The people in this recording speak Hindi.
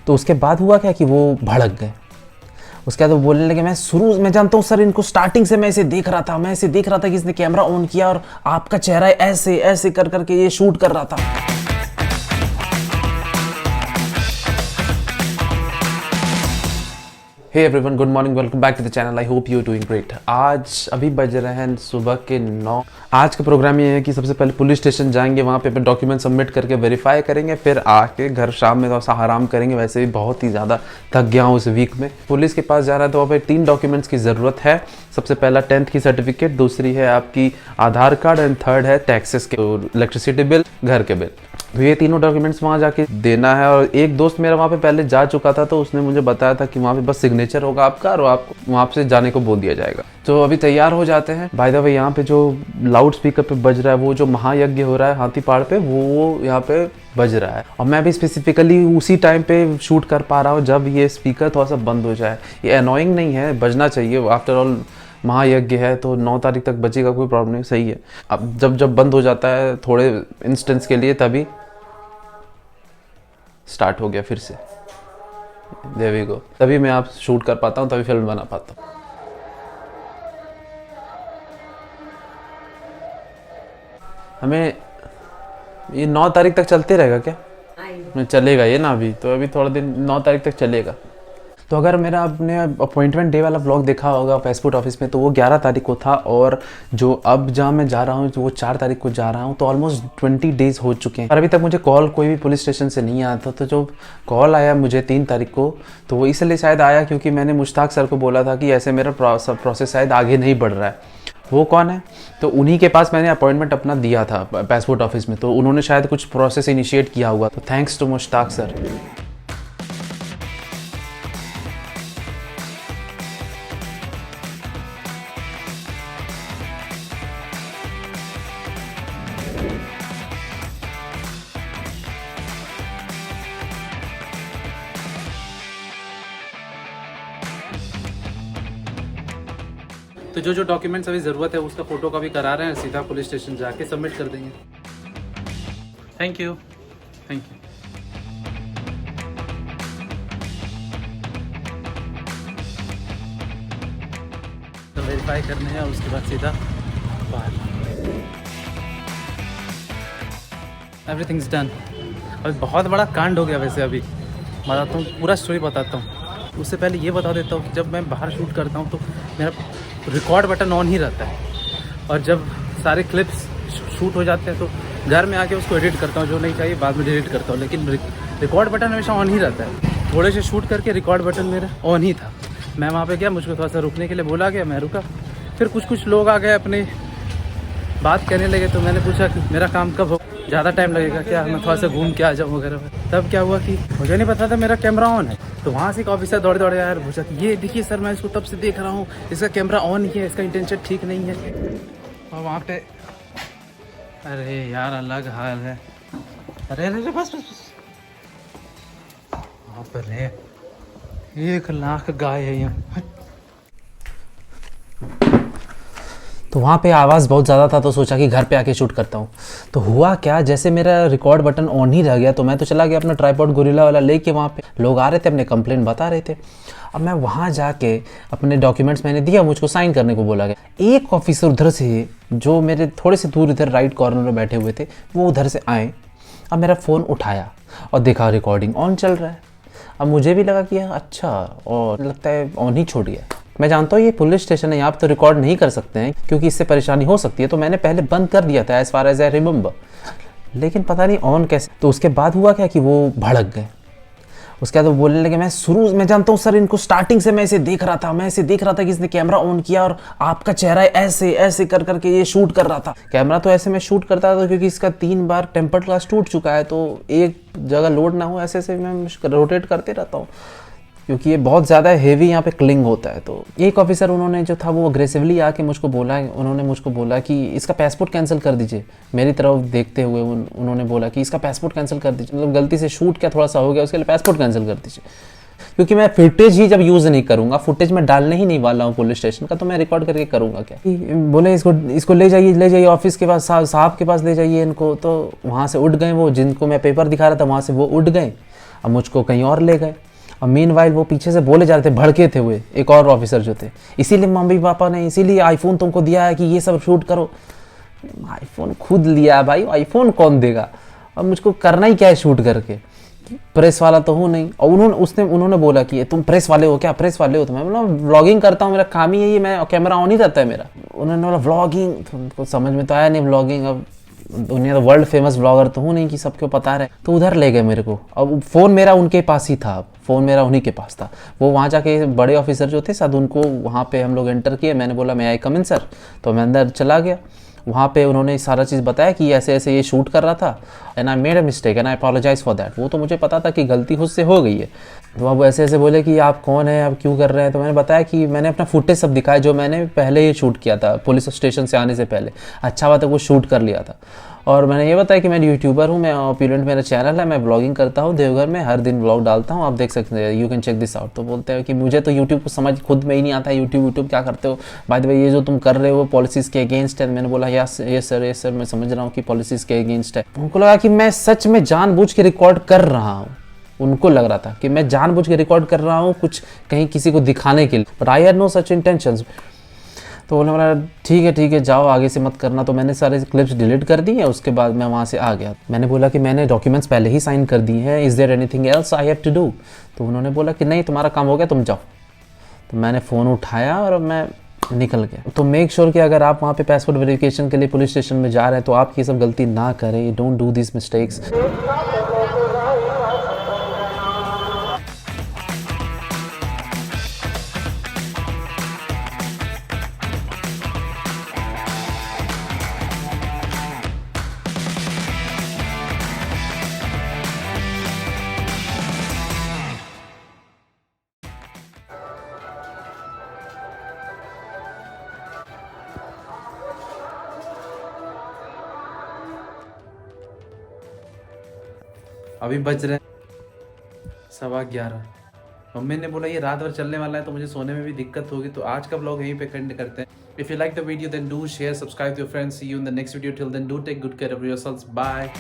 तो उसके बाद हुआ क्या कि वो भड़क गए। उसके बाद वो बोलने लगे मैं जानता हूँ सर, इनको स्टार्टिंग से मैं इसे देख रहा था, कि इसने कैमरा ऑन किया और आपका चेहरा ऐसे ऐसे कर करके ये शूट कर रहा था। Hey everyone, good morning, welcome back to the channel. I hope you are doing great. आज अभी बज रहे हैं सुबह के 9। आज का प्रोग्राम ये है कि सबसे पहले पुलिस स्टेशन जाएंगे, वहाँ पे अपने डॉक्यूमेंट सबमिट करके वेरीफाई करेंगे, फिर आके घर शाम में थोड़ा सा आराम करेंगे। वैसे भी बहुत ही ज़्यादा थक गया हूँ इस वीक में। पुलिस के पास जा रहा है तो वहाँ पे 3 डॉक्यूमेंट्स की ज़रूरत है। सबसे पहला 10th की सर्टिफिकेट, दूसरी है आपकी आधार कार्ड एंड थर्ड है टैक्सेस के, इलेक्ट्रिसिटी बिल, घर के बिल। तो ये तीनों डॉक्यूमेंट्स वहाँ जाके देना है। और एक दोस्त मेरा वहाँ पे पहले जा चुका था तो उसने मुझे बताया था कि वहाँ पे बस सिग्नेचर होगा आपका और आपको वहाँ से जाने को बोल दिया जाएगा। तो अभी तैयार हो जाते हैं। बाय द वे, यहाँ पे जो लाउड स्पीकर पे बज रहा है, वो जो महायज्ञ हो रहा है हाथी पहाड़ पे, वो यहाँ पे बज रहा है। और मैं भी स्पेसिफिकली उसी टाइम पे शूट कर पा रहा हूँ जब ये स्पीकर थोड़ा सा बंद हो जाए। ये अनोइंग नहीं है, बजना चाहिए। आफ्टर ऑल महायज्ञ है तो 9 तारीख तक बचेगा, कोई प्रॉब्लम नहीं, सही है। अब जब बंद हो जाता है थोड़े इंस्टेंट्स के लिए, तभी स्टार्ट हो गया फिर से। There we go. तभी मैं आप शूट कर पाता हूँ, तभी फिल्म बना पाता हूँ। हमें ये 9 तारीख तक चलते रहेगा क्या? चलेगा ये ना, अभी तो अभी थोड़ा दिन 9 तारीख तक चलेगा। तो अगर मेरा आपने अपॉइंटमेंट डे वाला व्लॉग देखा होगा पासपोर्ट ऑफिस में, तो वो 11 तारीख को था। और जो अब जहाँ मैं जा रहा हूँ वो 4 तारीख को जा रहा हूँ। तो ऑलमोस्ट 20 डेज हो चुके हैं और अभी तक मुझे कॉल कोई भी पुलिस स्टेशन से नहीं आया था। तो जो कॉल आया मुझे 3 तारीख को, तो वो इसलिए शायद आया क्योंकि मैंने मुश्ताक सर को बोला था कि ऐसे मेरा प्रोसेस शायद आगे नहीं बढ़ रहा है। वो कौन है? तो उन्हीं के पास मैंने अपॉइंटमेंट अपना दिया था पासपोर्ट ऑफिस में। तो उन्होंने शायद कुछ प्रोसेस इनिशिएट किया हुआ। तो थैंक्स टू मुश्ताक सर। तो जो डॉक्यूमेंट्स अभी ज़रूरत है उसका फ़ोटो कॉपी करा रहे हैं, सीधा पुलिस स्टेशन जाके सबमिट कर देंगे। Thank you. तो वेरीफाई करने हैं, उसके बाद सीधा बाहर। Everything's done. अभी बहुत बड़ा कांड हो गया। वैसे अभी बताता हूँ, पूरा स्टोरी बताता हूँ। उससे पहले ये बता देता हूँ कि जब मैं बाहर शूट करता हूँ तो मेरा रिकॉर्ड बटन ऑन ही रहता है, और जब सारे क्लिप्स शूट हो जाते हैं तो घर में आके उसको एडिट करता हूँ, जो नहीं चाहिए बाद में डिलीट करता हूँ, लेकिन रिकॉर्ड बटन हमेशा ऑन ही रहता है। थोड़े से शूट करके रिकॉर्ड बटन मेरा ऑन ही था। मैं वहाँ पे गया, मुझको थोड़ा सा रुकने के लिए बोला गया, मैं रुका। फिर कुछ लोग आ गए, अपने बात करने लगे। तो मैंने पूछा कि मेरा काम कब हो, ज़्यादा टाइम लगेगा क्या, मैं थोड़ा सा घूम के आ जाऊँ वगैरह। तब क्या हुआ कि मुझे नहीं पता था मेरा कैमरा ऑन है। तो वहाँ से एक ऑफिसर दौड़े यार, पूछा कि ये देखिए सर, मैं इसको तब से देख रहा हूँ, इसका कैमरा ऑन ही है, इसका इंटेंशन ठीक नहीं है। और वहाँ पे अरे यार अलग हाल है। अरे बस वहाँ पर है 1 लाख गाय है यहाँ। तो वहाँ पे आवाज़ बहुत ज़्यादा था तो सोचा कि घर पे आके शूट करता हूँ। तो हुआ क्या, जैसे मेरा रिकॉर्ड बटन ऑन ही रह गया तो मैं तो चला गया अपना ट्राइपॉड गोरिल्ला वाला लेके। वहाँ पे लोग आ रहे थे, अपने कंप्लेंट बता रहे थे। अब मैं वहाँ जाके अपने डॉक्यूमेंट्स मैंने दिया, मुझको साइन करने को बोला गया। एक ऑफिसर उधर से, जो मेरे थोड़े से दूर इधर राइट कॉर्नर में बैठे हुए थे, वो उधर से आए। अब मेरा फ़ोन उठाया और देखा रिकॉर्डिंग ऑन चल रहा है। अब मुझे भी लगा कि अच्छा, और लगता है ऑन ही छोड़ गया। मैं जानता हूँ ये पुलिस स्टेशन है, यहाँ पे तो रिकॉर्ड नहीं कर सकते हैं क्योंकि इससे परेशानी हो सकती है। तो मैंने पहले बंद कर दिया था as far as I remember, लेकिन पता नहीं ऑन कैसे। तो उसके बाद हुआ क्या कि वो भड़क गए। उसके बाद वो बोलने लगे मैं जानता हूँ सर, इनको स्टार्टिंग से मैं इसे देख रहा था, कि इसने कैमरा ऑन किया और आपका चेहरा ऐसे ऐसे कर करके ये शूट कर रहा था। कैमरा तो ऐसे मैं शूट करता था क्योंकि इसका 3 बार टेम्पर्ड ग्लास टूट चुका है, तो एक जगह लोड ना हो ऐसे मैं रोटेट करते रहता हूँ क्योंकि ये बहुत ज़्यादा हेवी यहाँ पे क्लिंग होता है। तो एक ऑफिसर उन्होंने जो था वो अग्रेसिवली आके मुझको बोला कि इसका पासपोर्ट कैंसिल कर दीजिए। मेरी तरफ देखते हुए उन्होंने बोला कि इसका पासपोर्ट कैंसिल कर दीजिए, मतलब गलती से शूट क्या थोड़ा सा हो गया, उसके लिए पासपोर्ट कैंसिल कर दीजिए। क्योंकि मैं फुटेज ही जब यूज़ नहीं करूँगा, फुटेज में डालने ही नहीं वाला हूँ पुलिस स्टेशन का, तो मैं रिकॉर्ड करके करूँगा क्या। बोले इसको ले जाइए ऑफिस के पास, साहब के पास ले जाइए इनको। तो वहाँ से उठ गए वो, जिनको मैं पेपर दिखा रहा था वहाँ से वो उठ गए। अब मुझको कहीं और ले गए। अब मीन वाइल वो पीछे से बोले जा रहे थे, भड़के थे हुए एक और ऑफिसर जो थे, इसीलिए मम्मी पापा ने इसीलिए आईफोन तुमको दिया है कि ये सब शूट करो। आईफोन खुद लिया है भाई, आईफोन कौन देगा? अब मुझको करना ही क्या है शूट करके, प्रेस वाला तो हूँ नहीं। और उन्होंने बोला कि तुम प्रेस वाले हो क्या, प्रेस वाले हो? तो मैं बोला व्लॉगिंग करता हूँ, मेरा काम ही है ये, मैं कैमरा ऑन ही रहता है मेरा। उन्होंने बोला व्लॉगिंग, तुमको समझ में तो आया नहीं व्लॉगिंग। अब दुनिया तो वर्ल्ड फेमस ब्लॉगर तो हूँ नहीं कि सबको पता रहे। तो उधर ले गए मेरे को। अब फ़ोन मेरा उनके पास ही था, अब फ़ोन मेरा उन्हीं के पास था। वो वहाँ जाके बड़े ऑफिसर जो थे साथ, उनको वहाँ पे हम लोग एंटर किए। मैंने बोला मैं आई कम इन सर, तो मैं अंदर चला गया। वहाँ पे उन्होंने सारा चीज़ बताया कि ऐसे ऐसे ये शूट कर रहा था, and I made a mistake and I apologise for that. वो तो मुझे पता था कि गलती मुझसे हो गई है। तो अब ऐसे ऐसे बोले कि आप कौन है, आप क्यों कर रहे हैं? तो मैंने बताया कि मैंने अपना फुटेज सब दिखाया जो मैंने पहले ही शूट किया था पुलिस स्टेशन से आने से पहले। अच्छा बात है वो शूट कर लिया था। और मैंने ये बताया कि मैं यूट्यूबर हूँ, मैं ऑप्यूलेंट मेरा चैनल है, मैं ब्लॉगिंग करता हूँ देवघर में, हर दिन ब्लॉग डालता हूँ, आप देख सकते हैं, you can check this out. तो बोलते हैं कि मुझे तो यूट्यूब को समझ खुद में ही नहीं आता है, यूट्यूब क्या करते हो, बाय द वे ये जो तुम कर रहे हो पॉलिसीज़ के अगेंस्ट है। मैंने बोला यस ये सर मैं समझ रहा हूँ कि पॉलिसीज़ के अगेंस्ट है। उनको लगा कि मैं सच में जानबूझ के रिकॉर्ड कर रहा हूँ, उनको लग रहा था कि मैं जानबूझ के रिकॉर्ड कर रहा हूँ कुछ कहीं किसी को दिखाने के लिए, but I had no such intentions. तो उन्होंने बोला ठीक है जाओ आगे से मत करना। तो मैंने सारे क्लिप्स डिलीट कर दी है। उसके बाद मैं वहाँ से आ गया। मैंने बोला कि मैंने डॉक्यूमेंट्स पहले ही साइन कर दिए हैं, is there anything else I have to do? तो उन्होंने बोला कि नहीं तुम्हारा काम हो गया, तुम जाओ। तो मैंने फ़ोन उठाया और मैं निकल गया। तो मेक श्योर कि अगर आप वहाँ पे पासपोर्ट वेरिफिकेशन के लिए पुलिस स्टेशन में जा रहे हैं तो आप ये सब गलती ना करें, डोंट डू दिस मिस्टेक्स। अभी बज रहे 11:15। मम्मी ने बोला ये रात भर चलने वाला है तो मुझे सोने में भी दिक्कत होगी, तो आज का व्लॉग यहीं पे एंड करते हैं। If you like the video then do share, subscribe to your friends, see you in the next video, till then do take good care of yourselves, bye.